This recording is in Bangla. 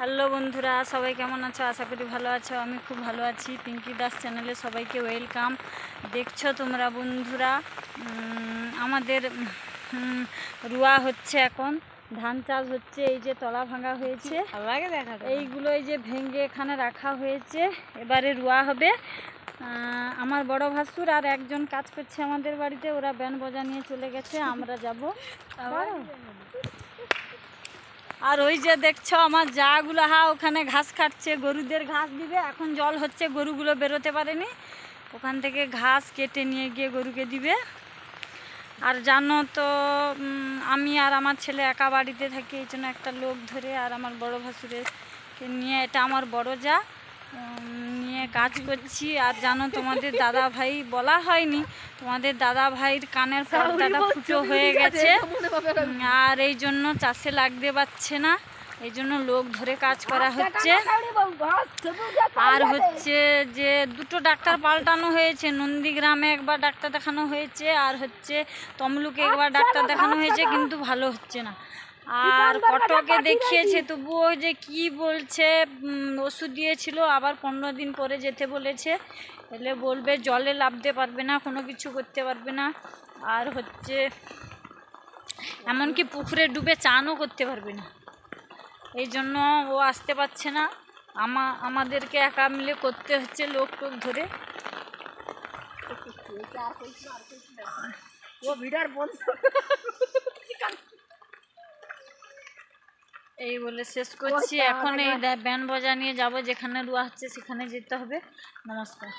হ্যালো বন্ধুরা, সবাই কেমন আছো? আশা করি ভালো আছো। আমি খুব ভালো আছি। পিঙ্কি দাস চ্যানেলে সবাইকে ওয়েলকাম। দেখছো তোমরা বন্ধুরা, আমাদের রুয়া হচ্ছে, এখন ধান চাষ হচ্ছে। এই যে তলা ভাঙা হয়েছে, এইগুলো এই যে ভেঙে এখানে রাখা হয়েছে, এবারে রুয়া হবে। আমার বড় ভাসুর আর একজন কাজ করছে আমাদের বাড়িতে, ওরা ব্যান্ড বাজা নিয়ে চলে গেছে, আমরা যাব। আর ওই যে দেখছো আমার জাগুলো ওখানে ঘাস কাটছে, গরুদের ঘাস দিবে। এখন জল হচ্ছে, গরুগুলো বেরোতে পারেনি, ওখান থেকে ঘাস কেটে নিয়ে গিয়ে গরুকে দিবে। আর জানো তো আমি আর আমার ছেলে একা বাড়িতে থাকি, এই জন্য একটা লোক ধরে আর আমার বড় ভাসুরকে নিয়ে, এটা আমার বড় যা, নিয়ে কাজ করছি। আর জানো তোমাদের দাদা ভাই বলা হয়নি, তোমাদের দাদা ভাইয়ের কানের পর্দাটা ফুটো হয়ে গেছে, আর এই জন্য চাষে লাগতে পারছে না, এই জন্য লোক ধরে কাজ করা হচ্ছে। আর হচ্ছে যে দুটো ডাক্তার পাল্টানো হয়েছে, নন্দীগ্রামে একবার ডাক্তার দেখানো হয়েছে, আর হচ্ছে তমলুকে একবার ডাক্তার দেখানো হয়েছে, কিন্তু ভালো হচ্ছে না। আর কটকে দেখিয়েছে, তবুও যে কি বলছে, ওষুধ দিয়েছিল, আবার 15 দিন পরে যেতে বলেছে, এলে বলবে জলে নামতে পারবে না, কোনো কিছু করতে পারবে না। আর হচ্ছে এমনকি পুকুরে ডুবে চানও করতে পারবে না, এই জন্য ও আসতে পারছে না। আমাদেরকে একা মিলে করতে হচ্ছে, লোক ধরে। এই বলে শেষ করছি। এখন এই ব্যান্ড বাজা নিয়ে যাবো, যেখানে রুয়া হচ্ছে সেখানে যেতে হবে। নমস্কার।